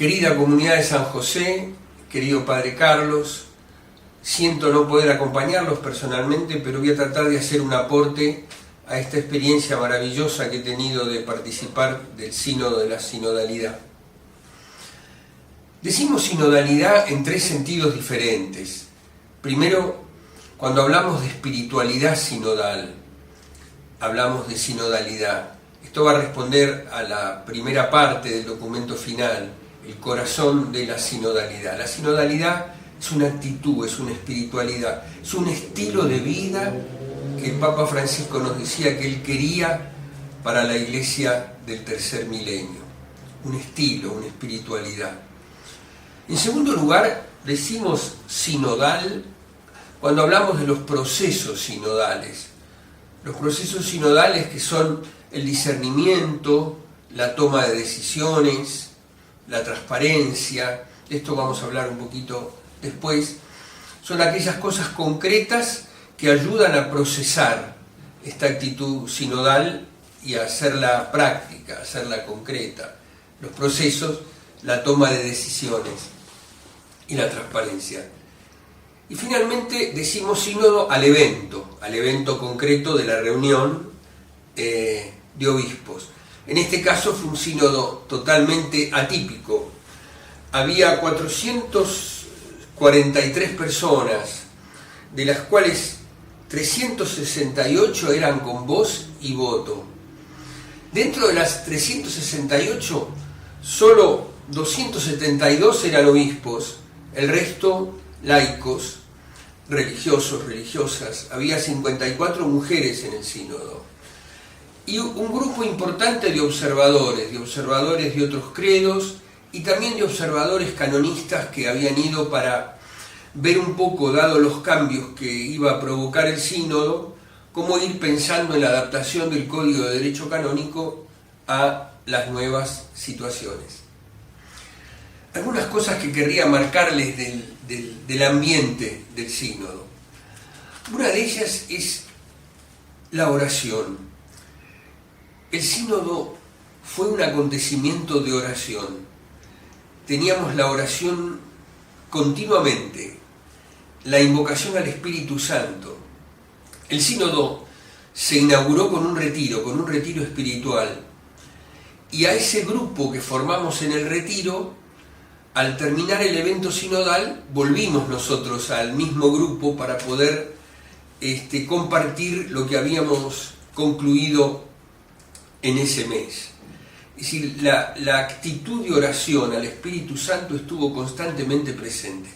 Querida comunidad de San José, querido Padre Carlos, siento no poder acompañarlos personalmente, pero voy a tratar de hacer un aporte a esta experiencia maravillosa que he tenido de participar del sínodo de la sinodalidad. Decimos sinodalidad en tres sentidos diferentes. Primero, cuando hablamos de espiritualidad sinodal, hablamos de sinodalidad. Esto va a responder a la primera parte del documento final, el corazón de la sinodalidad. La sinodalidad es una actitud, es una espiritualidad, es un estilo de vida que el Papa Francisco nos decía que él quería para la Iglesia del tercer milenio. Un estilo, una espiritualidad. En segundo lugar, decimos sinodal cuando hablamos de los procesos sinodales. Los procesos sinodales que son el discernimiento, la toma de decisiones, la transparencia, de esto vamos a hablar un poquito después, son aquellas cosas concretas que ayudan a procesar esta actitud sinodal y a hacerla práctica, a hacerla concreta. Los procesos, la toma de decisiones y la transparencia. Y finalmente decimos sínodo al evento concreto de la reunión de obispos. En este caso fue un sínodo totalmente atípico. Había 443 personas, de las cuales 368 eran con voz y voto. Dentro de las 368, solo 272 eran obispos, el resto laicos, religiosos, religiosas. Había 54 mujeres en el sínodo. Y un grupo importante de observadores de otros credos y también de observadores canonistas que habían ido para ver un poco, dado los cambios que iba a provocar el sínodo, cómo ir pensando en la adaptación del Código de Derecho Canónico a las nuevas situaciones. Algunas cosas que querría marcarles del ambiente del sínodo. Una de ellas es la oración. El sínodo fue un acontecimiento de oración. Teníamos la oración continuamente, la invocación al Espíritu Santo. El sínodo se inauguró con un retiro espiritual. Y a ese grupo que formamos en el retiro, al terminar el evento sinodal, volvimos nosotros al mismo grupo para poder compartir lo que habíamos concluido en ese mes. Es decir, la actitud de oración al Espíritu Santo estuvo constantemente presente.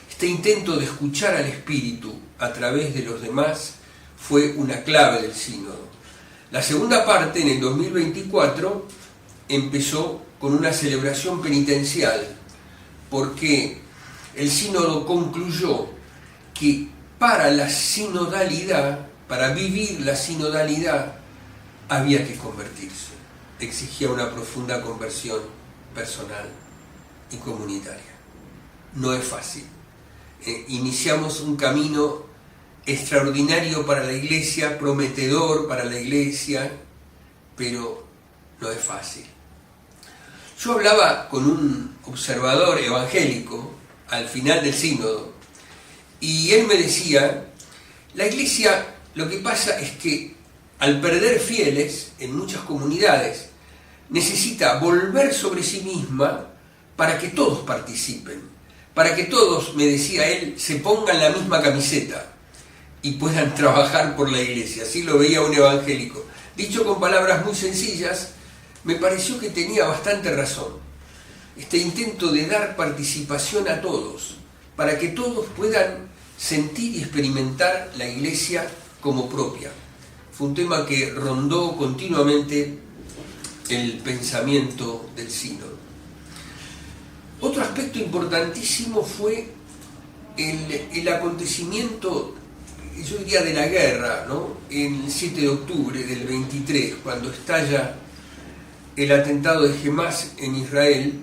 Este intento de escuchar al Espíritu a través de los demás fue una clave del sínodo. La segunda parte, en el 2024, empezó con una celebración penitencial, porque el sínodo concluyó que para la sinodalidad, para vivir la sinodalidad, había que convertirse. Exigía una profunda conversión personal y comunitaria. No es fácil. Iniciamos un camino extraordinario para la Iglesia, prometedor para la Iglesia, pero no es fácil. Yo hablaba con un observador evangélico al final del sínodo y él me decía, la Iglesia, lo que pasa es que al perder fieles en muchas comunidades, necesita volver sobre sí misma para que todos participen, para que todos, me decía él, se pongan la misma camiseta y puedan trabajar por la Iglesia. Así lo veía un evangélico. Dicho con palabras muy sencillas, me pareció que tenía bastante razón. Este intento de dar participación a todos, para que todos puedan sentir y experimentar la Iglesia como propia. Fue un tema que rondó continuamente el pensamiento del sínodo. Otro aspecto importantísimo fue el acontecimiento, yo diría, de la guerra, ¿no? El 7 de octubre del 23, cuando estalla el atentado de Hamas en Israel.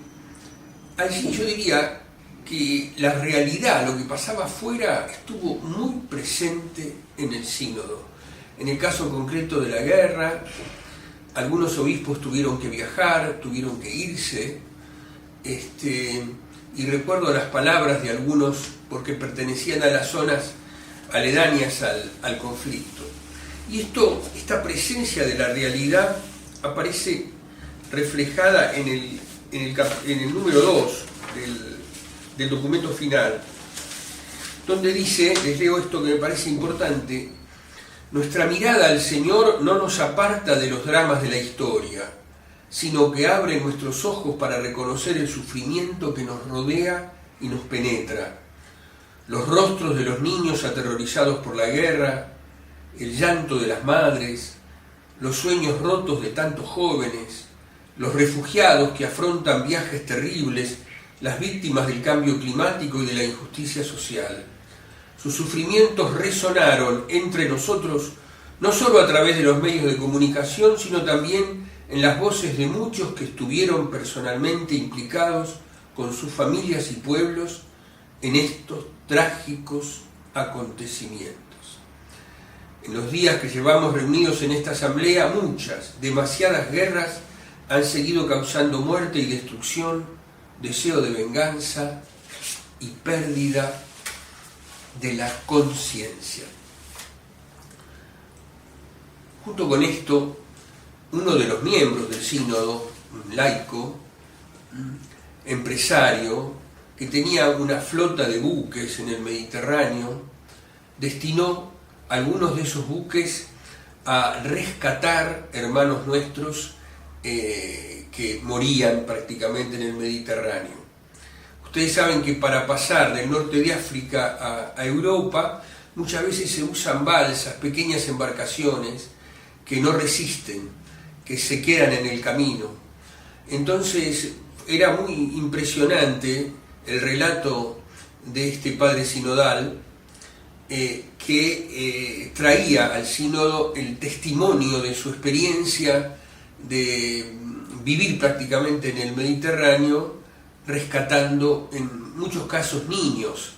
Allí yo diría que la realidad, lo que pasaba afuera, estuvo muy presente en el sínodo. En el caso concreto de la guerra, algunos obispos tuvieron que viajar, tuvieron que irse, y recuerdo las palabras de algunos porque pertenecían a las zonas aledañas al conflicto. Y esta presencia de la realidad aparece reflejada en el número 2 del documento final, donde dice, les leo esto que me parece importante: nuestra mirada al Señor no nos aparta de los dramas de la historia, sino que abre nuestros ojos para reconocer el sufrimiento que nos rodea y nos penetra. Los rostros de los niños aterrorizados por la guerra, el llanto de las madres, los sueños rotos de tantos jóvenes, los refugiados que afrontan viajes terribles, las víctimas del cambio climático y de la injusticia social. Sus sufrimientos resonaron entre nosotros no solo a través de los medios de comunicación, sino también en las voces de muchos que estuvieron personalmente implicados con sus familias y pueblos en estos trágicos acontecimientos. En los días que llevamos reunidos en esta asamblea, demasiadas guerras han seguido causando muerte y destrucción, deseo de venganza y pérdida de la conciencia. Junto con esto, uno de los miembros del sínodo, un laico, empresario, que tenía una flota de buques en el Mediterráneo, destinó algunos de esos buques a rescatar hermanos nuestros que morían prácticamente en el Mediterráneo. Ustedes saben que para pasar del norte de África a Europa muchas veces se usan balsas, pequeñas embarcaciones que no resisten, que se quedan en el camino. Entonces era muy impresionante el relato de este padre sinodal que traía al sínodo el testimonio de su experiencia de vivir prácticamente en el Mediterráneo, rescatando en muchos casos niños.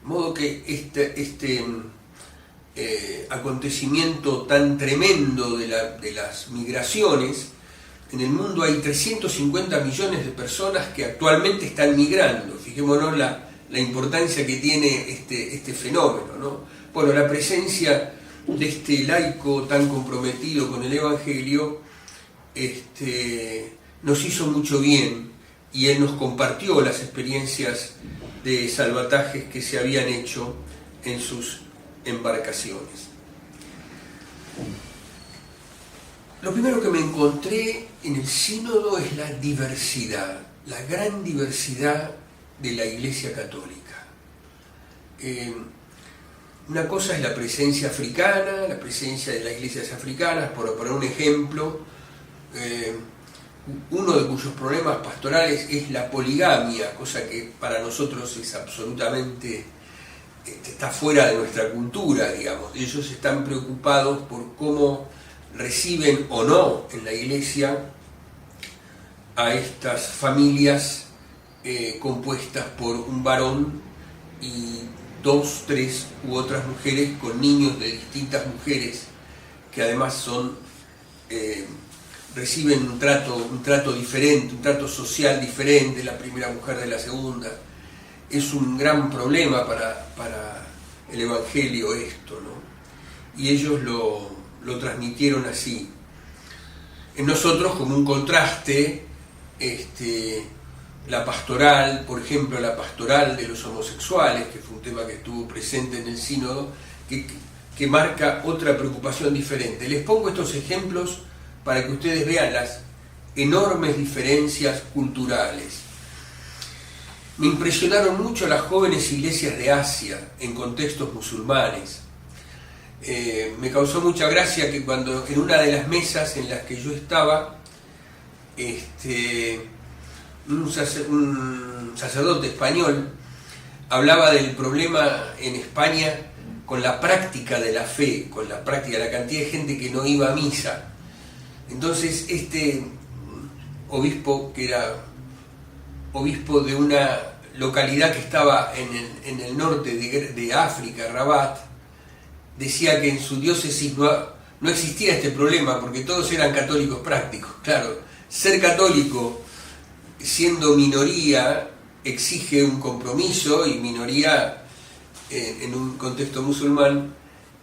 De modo que este acontecimiento tan tremendo de las migraciones, en el mundo hay 350 millones de personas que actualmente están migrando. Fijémonos la importancia que tiene este fenómeno, ¿no? Bueno, la presencia de este laico tan comprometido con el Evangelio nos hizo mucho bien, y él nos compartió las experiencias de salvatajes que se habían hecho en sus embarcaciones. Lo primero que me encontré en el sínodo es la diversidad, la gran diversidad de la Iglesia Católica. Una cosa es la presencia africana, la presencia de las iglesias africanas, por poner un ejemplo, uno de cuyos problemas pastorales es la poligamia, cosa que para nosotros es absolutamente, está fuera de nuestra cultura, digamos. Ellos están preocupados por cómo reciben o no en la iglesia a estas familias compuestas por un varón y 2, 3 u otras mujeres con niños de distintas mujeres que además reciben un trato diferente, un trato social diferente, la primera mujer de la segunda. Es un gran problema para el Evangelio esto, ¿no? Y ellos lo transmitieron así. En nosotros, como un contraste, la pastoral, por ejemplo, la pastoral de los homosexuales, que fue un tema que estuvo presente en el sínodo, que marca otra preocupación diferente. Les pongo estos ejemplos para que ustedes vean las enormes diferencias culturales. Me impresionaron mucho las jóvenes iglesias de Asia en contextos musulmanes. Me causó mucha gracia que cuando en una de las mesas en las que yo estaba, un sacerdote español hablaba del problema en España con la práctica de la fe, con la práctica, la cantidad de gente que no iba a misa. Entonces este obispo, que era obispo de una localidad que estaba en el norte de África, Rabat, decía que en su diócesis no existía este problema porque todos eran católicos prácticos. Claro, ser católico siendo minoría, exige un compromiso, y minoría en un contexto musulmán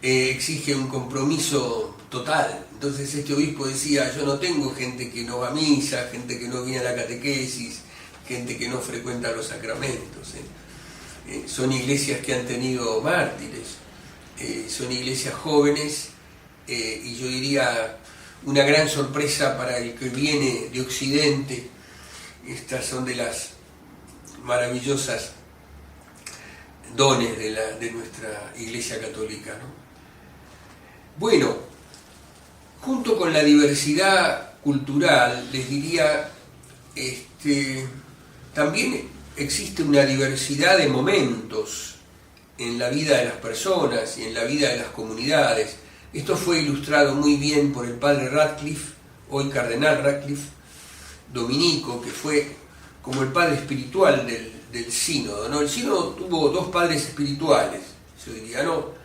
exige un compromiso total. Entonces este obispo decía: yo no tengo gente que no va a misa, gente que no viene a la catequesis, gente que no frecuenta los sacramentos. Son iglesias que han tenido mártires, son iglesias jóvenes, y yo diría una gran sorpresa para el que viene de Occidente. Estas son de las maravillosas dones de nuestra Iglesia Católica, ¿no? Bueno, junto con la diversidad cultural, les diría, también existe una diversidad de momentos en la vida de las personas y en la vida de las comunidades. Esto fue ilustrado muy bien por el padre Radcliffe, hoy cardenal Radcliffe, dominico, que fue como el padre espiritual del sínodo, ¿no? El sínodo tuvo dos padres espirituales, yo diría, ¿no?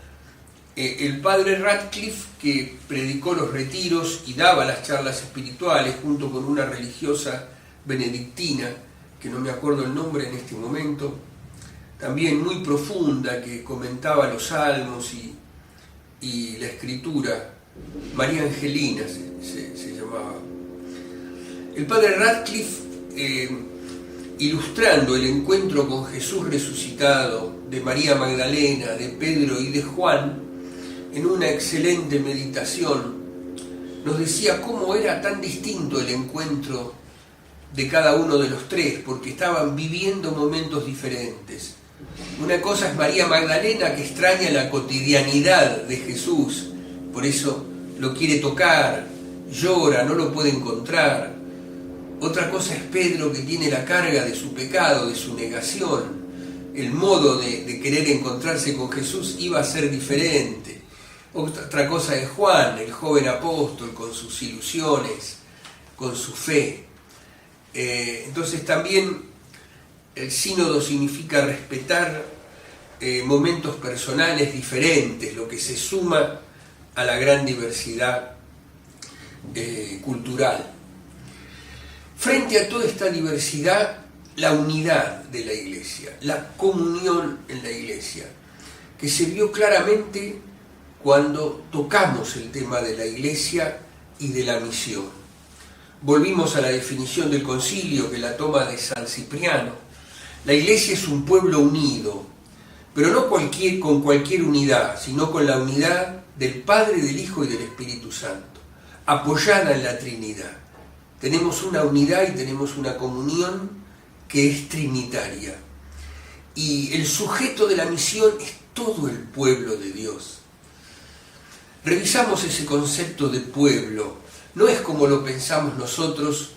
El padre Radcliffe, que predicó los retiros y daba las charlas espirituales junto con una religiosa benedictina, que no me acuerdo el nombre en este momento, también muy profunda, que comentaba los salmos y la escritura. María Angelina se llamaba. El padre Radcliffe, ilustrando el encuentro con Jesús resucitado de María Magdalena, de Pedro y de Juan, en una excelente meditación, nos decía cómo era tan distinto el encuentro de cada uno de los tres, porque estaban viviendo momentos diferentes. Una cosa es María Magdalena, que extraña la cotidianidad de Jesús, por eso lo quiere tocar, llora, no lo puede encontrar. Otra cosa es Pedro, que tiene la carga de su pecado, de su negación. El modo de querer encontrarse con Jesús iba a ser diferente. Otra cosa es Juan, el joven apóstol, con sus ilusiones, con su fe. Entonces también el sínodo significa respetar momentos personales diferentes, lo que se suma a la gran diversidad cultural. Frente a toda esta diversidad, la unidad de la Iglesia, la comunión en la Iglesia, que se vio claramente cuando tocamos el tema de la Iglesia y de la misión. Volvimos a la definición del concilio, que la toma de San Cipriano. La Iglesia es un pueblo unido, pero no con cualquier unidad, sino con la unidad del Padre, del Hijo y del Espíritu Santo, apoyada en la Trinidad. Tenemos una unidad y tenemos una comunión que es trinitaria. Y el sujeto de la misión es todo el pueblo de Dios. Revisamos ese concepto de pueblo. No es como lo pensamos nosotros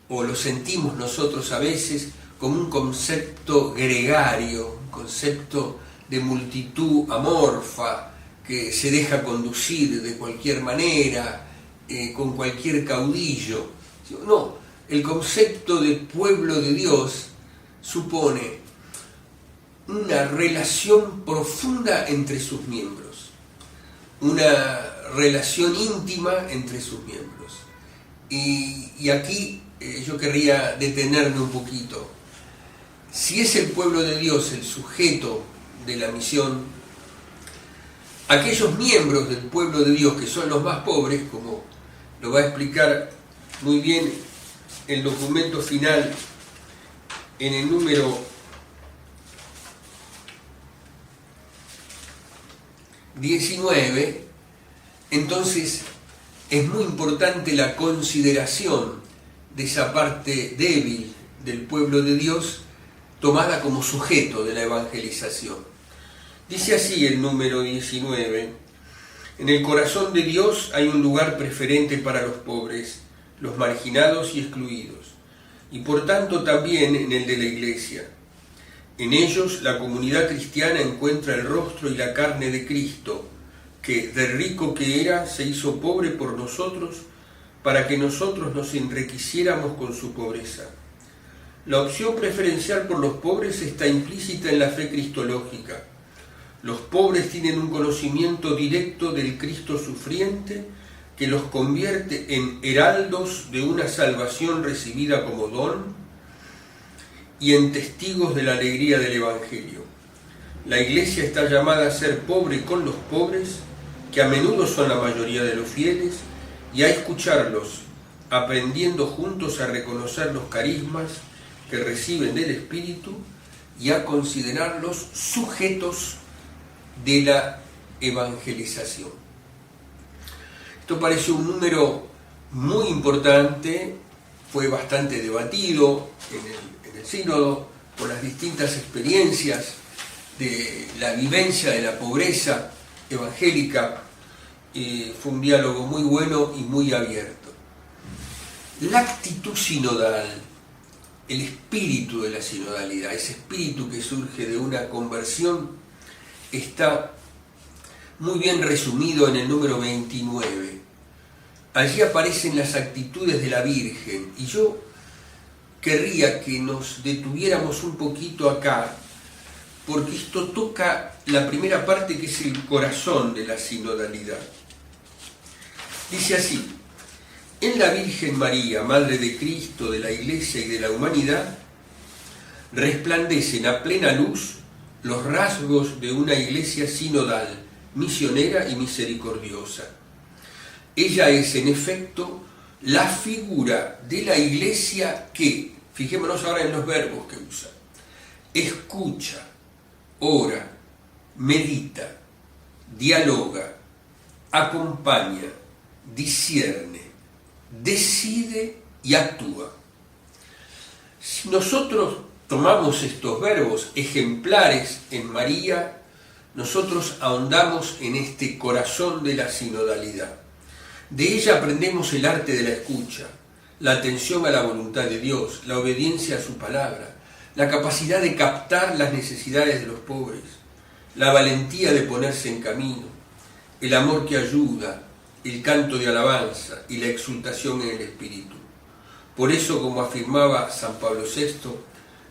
o lo sentimos nosotros a veces, como un concepto gregario, un concepto de multitud amorfa que se deja conducir de cualquier manera, con cualquier caudillo. No, el concepto de pueblo de Dios supone una relación profunda entre sus miembros, una relación íntima entre sus miembros. Y aquí yo querría detenerme un poquito. Si es el pueblo de Dios el sujeto de la misión, aquellos miembros del pueblo de Dios que son los más pobres, como lo va a explicar muy bien el documento final en el número 19, entonces es muy importante la consideración de esa parte débil del pueblo de Dios tomada como sujeto de la evangelización. Dice así el número 19: en el corazón de Dios hay un lugar preferente para los pobres, los marginados y excluidos, y por tanto también en el de la Iglesia. En ellos la comunidad cristiana encuentra el rostro y la carne de Cristo, que de rico que era se hizo pobre por nosotros, para que nosotros nos enriqueciéramos con su pobreza. La opción preferencial por los pobres está implícita en la fe cristológica. Los pobres tienen un conocimiento directo del Cristo sufriente que los convierte en heraldos de una salvación recibida como don, y en testigos de la alegría del Evangelio. La Iglesia está llamada a ser pobre con los pobres, que a menudo son la mayoría de los fieles, y a escucharlos, aprendiendo juntos a reconocer los carismas que reciben del Espíritu y a considerarlos sujetos de la evangelización. Esto parece un número muy importante, fue bastante debatido en el sínodo por las distintas experiencias de la vivencia de la pobreza evangélica. Fue un diálogo muy bueno y muy abierto. La actitud sinodal, el espíritu de la sinodalidad, ese espíritu que surge de una conversión, está muy bien resumido en el número 29. Allí aparecen las actitudes de la Virgen, y yo querría que nos detuviéramos un poquito acá, porque esto toca la primera parte, que es el corazón de la sinodalidad. Dice así: en la Virgen María, Madre de Cristo, de la Iglesia y de la humanidad, resplandecen a plena luz los rasgos de una Iglesia sinodal, misionera y misericordiosa. Ella es, en efecto, la figura de la Iglesia que, fijémonos ahora en los verbos que usa, escucha, ora, medita, dialoga, acompaña, discierne, decide y actúa. Si nosotros tomamos estos verbos ejemplares en María, nosotros ahondamos en este corazón de la sinodalidad. De ella aprendemos el arte de la escucha, la atención a la voluntad de Dios, la obediencia a su palabra, la capacidad de captar las necesidades de los pobres, la valentía de ponerse en camino, el amor que ayuda, el canto de alabanza y la exultación en el Espíritu. Por eso, como afirmaba San Pablo VI,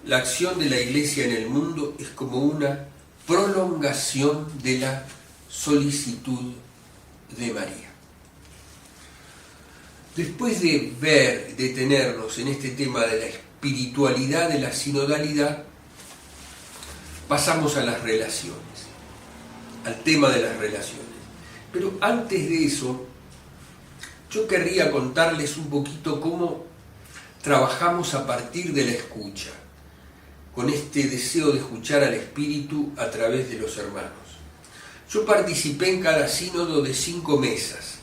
la acción de la Iglesia en el mundo es como una prolongación de la solicitud de María. Después de detenernos en este tema de la espiritualidad de la sinodalidad, pasamos a las relaciones, al tema de las relaciones. Pero antes de eso, yo querría contarles un poquito cómo trabajamos a partir de la escucha, con este deseo de escuchar al Espíritu a través de los hermanos. Yo participé en cada sínodo de 5 mesas.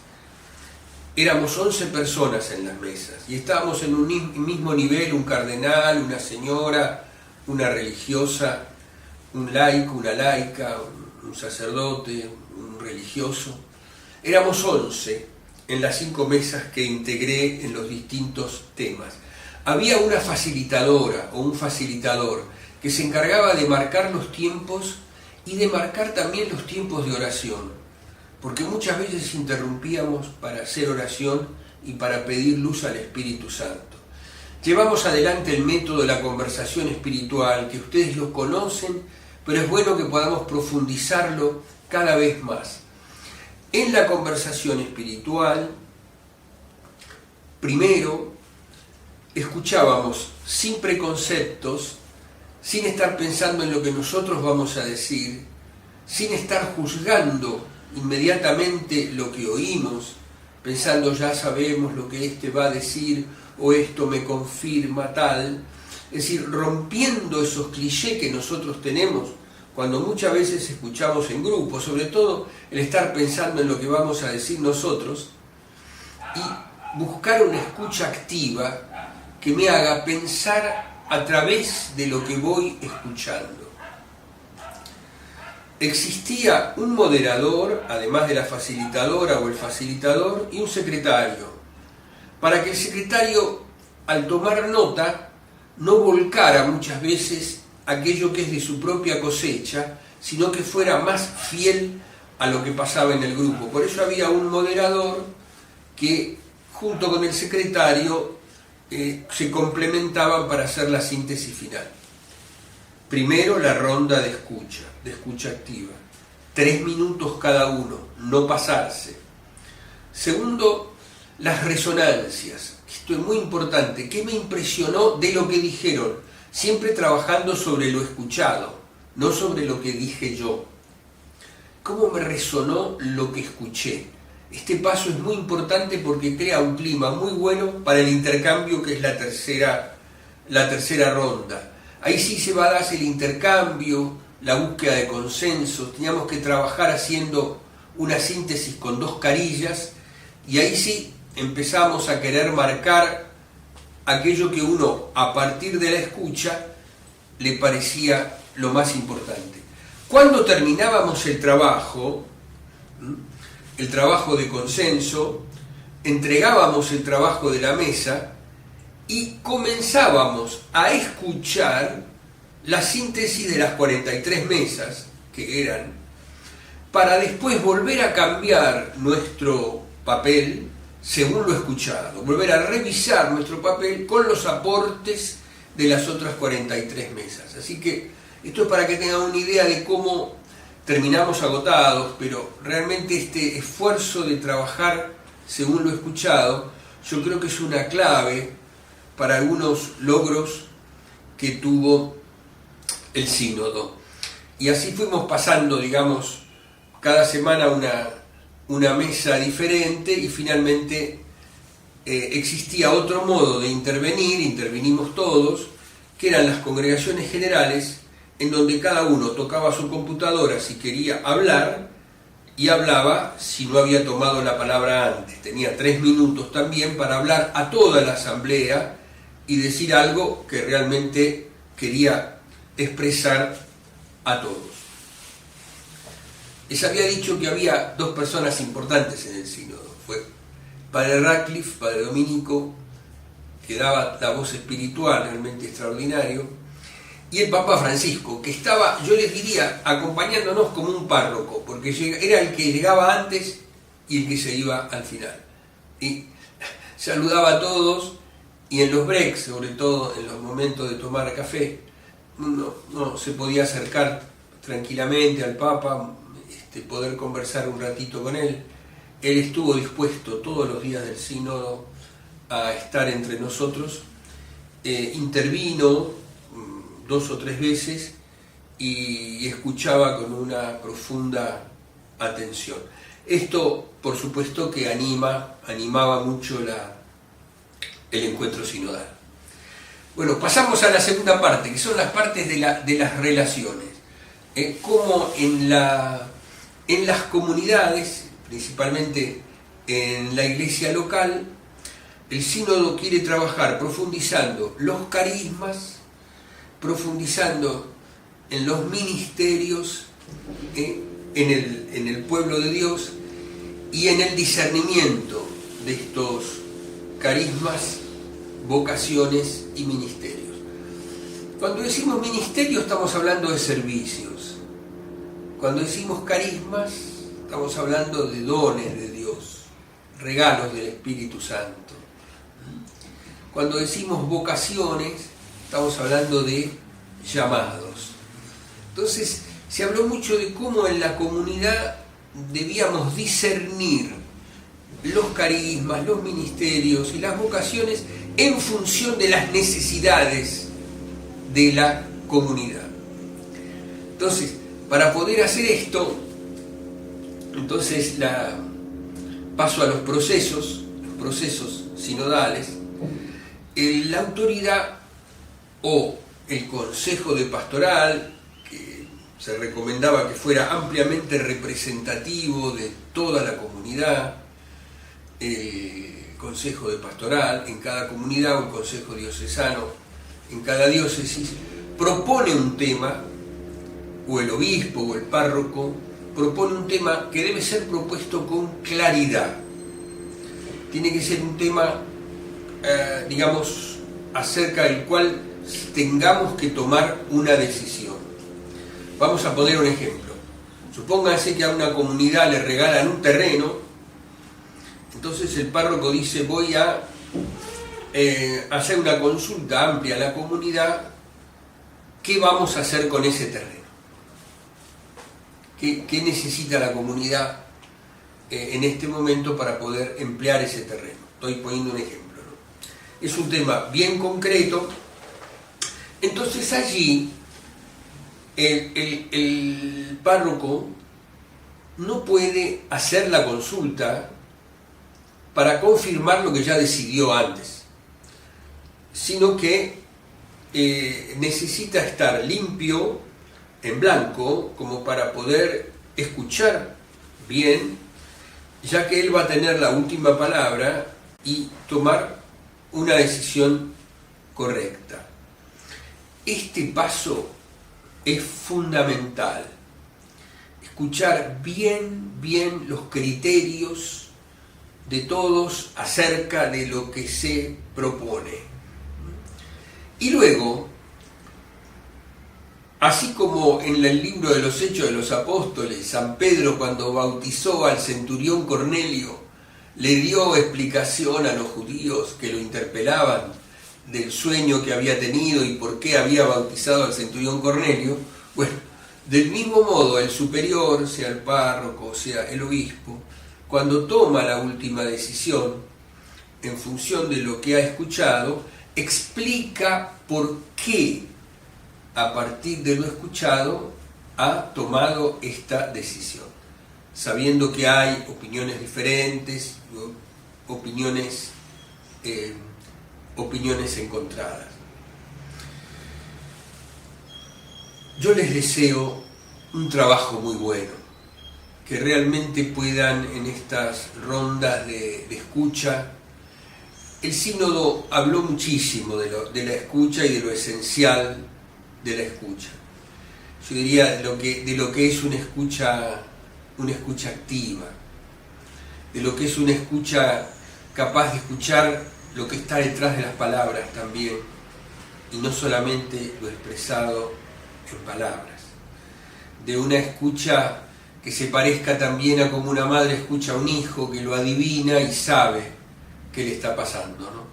Éramos 11 personas en las mesas y estábamos en un mismo nivel: un cardenal, una señora, una religiosa, un laico, una laica, un sacerdote, un religioso. Éramos 11 en las 5 mesas que integré en los distintos temas. Había una facilitadora o un facilitador que se encargaba de marcar los tiempos y de marcar también los tiempos de oración, porque muchas veces interrumpíamos para hacer oración y para pedir luz al Espíritu Santo. Llevamos adelante el método de la conversación espiritual, que ustedes lo conocen, pero es bueno que podamos profundizarlo cada vez más. En la conversación espiritual, primero, escuchábamos sin preconceptos, sin estar pensando en lo que nosotros vamos a decir, sin estar juzgando inmediatamente lo que oímos, pensando ya sabemos lo que este va a decir o esto me confirma tal. Es decir, rompiendo esos clichés que nosotros tenemos cuando muchas veces escuchamos en grupo, sobre todo el estar pensando en lo que vamos a decir nosotros, y buscar una escucha activa que me haga pensar a través de lo que voy escuchando. Existía un moderador, además de la facilitadora o el facilitador, y un secretario, para que el secretario, al tomar nota, no volcara muchas veces aquello que es de su propia cosecha, sino que fuera más fiel a lo que pasaba en el grupo. Por eso había un moderador que, junto con el secretario, se complementaban para hacer la síntesis final. Primero, la ronda de escucha activa. 3 minutos cada uno, no pasarse. Segundo, las resonancias. Esto es muy importante. ¿Qué me impresionó de lo que dijeron? siempre trabajando sobre lo escuchado, no sobre lo que dije yo. ¿Cómo me resonó lo que escuché? Este paso es muy importante porque crea un clima muy bueno para el intercambio, que es la tercera ronda. Ahí sí se va a dar el intercambio, la búsqueda de consensos. Teníamos que trabajar haciendo una síntesis con 2 carillas, y ahí sí empezamos a querer marcar aquello que uno, a partir de la escucha, le parecía lo más importante. Cuando terminábamos el trabajo de consenso, entregábamos el trabajo de la mesa y comenzábamos a escuchar la síntesis de las 43 mesas que eran, para después volver a cambiar nuestro papel según lo escuchado, volver a revisar nuestro papel con los aportes de las otras 43 mesas. Así que esto es para que tengan una idea de cómo terminamos agotados, pero realmente este esfuerzo de trabajar según lo escuchado, yo creo que es una clave para algunos logros que tuvo el sínodo. Y así fuimos pasando, digamos, cada semana una mesa diferente, y finalmente existía otro modo de intervenir, intervinimos todos, que eran las congregaciones generales, en donde cada uno tocaba su computadora si quería hablar, y hablaba si no había tomado la palabra antes. Tenía 3 minutos también para hablar a toda la asamblea y decir algo que realmente quería expresar a todos. Les había dicho que había 2 personas importantes en el sínodo. Fue Padre Radcliffe, Padre Dominico, que daba la voz espiritual realmente extraordinario, y el Papa Francisco, que estaba, yo les diría, acompañándonos como un párroco, porque era el que llegaba antes y el que se iba al final. Y saludaba a todos, y en los breaks, sobre todo en los momentos de tomar café, no se podía acercar tranquilamente al Papa, poder conversar un ratito con él. Él estuvo dispuesto todos los días del sínodo a estar entre nosotros, intervino 2 o 3 veces y escuchaba con una profunda atención. Esto, por supuesto, que animaba mucho el encuentro sinodal. Bueno, pasamos a la segunda parte, que son las partes de las relaciones. Cómo en las comunidades, principalmente en la iglesia local, el sínodo quiere trabajar profundizando los carismas, profundizando en los ministerios, en el pueblo de Dios, y en el discernimiento de estos carismas, vocaciones y ministerios. Cuando decimos ministerio estamos hablando de servicios. Cuando decimos carismas estamos hablando de dones de Dios, regalos del Espíritu Santo. Cuando decimos vocaciones estamos hablando de llamados. Entonces se habló mucho de cómo en la comunidad debíamos discernir los carismas, los ministerios y las vocaciones en función de las necesidades de la comunidad. Entonces, para poder hacer esto, entonces paso a los procesos sinodales. La autoridad o el consejo de pastoral, que se recomendaba que fuera ampliamente representativo de toda la comunidad, el consejo de pastoral en cada comunidad o el consejo diocesano en cada diócesis, propone un tema, o el obispo o el párroco propone un tema que debe ser propuesto con claridad. Tiene que ser un tema, digamos, acerca del cual tengamos que tomar una decisión. Vamos a poner un ejemplo. Supóngase que a una comunidad le regalan un terreno, entonces el párroco dice: voy a hacer una consulta amplia a la comunidad, ¿qué vamos a hacer con ese terreno? ¿Qué necesita la comunidad en este momento para poder emplear ese terreno? Estoy poniendo un ejemplo, ¿no? Es un tema bien concreto, Entonces allí el párroco no puede hacer la consulta para confirmar lo que ya decidió antes, sino que necesita estar limpio, en blanco, como para poder escuchar bien, ya que él va a tener la última palabra y tomar una decisión correcta. Este paso es fundamental. Escuchar bien los criterios de todos acerca de lo que se propone. Y luego, así como en el libro de los Hechos de los Apóstoles, San Pedro, cuando bautizó al centurión Cornelio, le dio explicación a los judíos que lo interpelaban del sueño que había tenido y por qué había bautizado al centurión Cornelio. Bueno, del mismo modo, el superior, sea el párroco, sea el obispo, cuando toma la última decisión, en función de lo que ha escuchado, explica por qué, a partir de lo escuchado, ha tomado esta decisión, sabiendo que hay opiniones diferentes, opiniones encontradas. Yo les deseo un trabajo muy bueno, que realmente puedan en estas rondas de escucha. El sínodo habló muchísimo de la escucha y de lo esencial de la escucha. Yo diría de lo que es una escucha activa, de lo que es una escucha capaz de escuchar lo que está detrás de las palabras también, y no solamente lo expresado en palabras, de una escucha que se parezca también a como una madre escucha a un hijo, que lo adivina y sabe qué le está pasando, ¿no?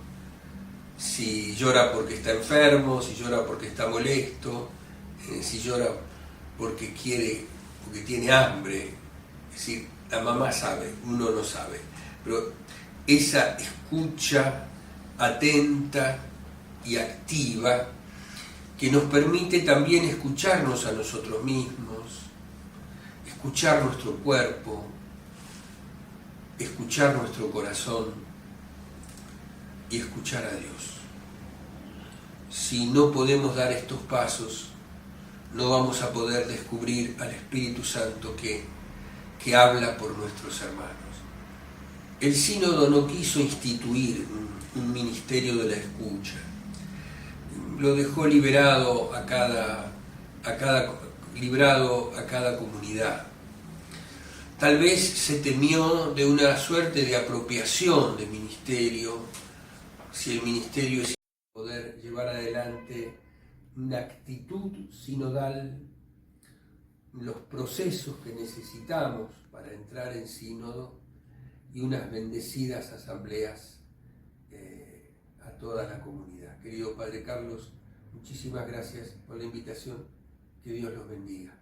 Si llora porque está enfermo, si llora porque está molesto, si llora porque quiere, porque tiene hambre. Es decir, la mamá sabe, uno no sabe, pero esa escucha atenta y activa que nos permite también escucharnos a nosotros mismos, escuchar nuestro cuerpo, escuchar nuestro corazón y escuchar a Dios. Si no podemos dar estos pasos, no vamos a poder descubrir al Espíritu Santo que habla por nuestros hermanos. El sínodo no quiso instituir un ministerio de la escucha, lo dejó librado a cada comunidad. Tal vez se temió de una suerte de apropiación del ministerio, si el ministerio es poder llevar adelante una actitud sinodal, los procesos que necesitamos para entrar en sínodo y unas bendecidas asambleas a toda la comunidad. Querido Padre Carlos, muchísimas gracias por la invitación. Que Dios los bendiga.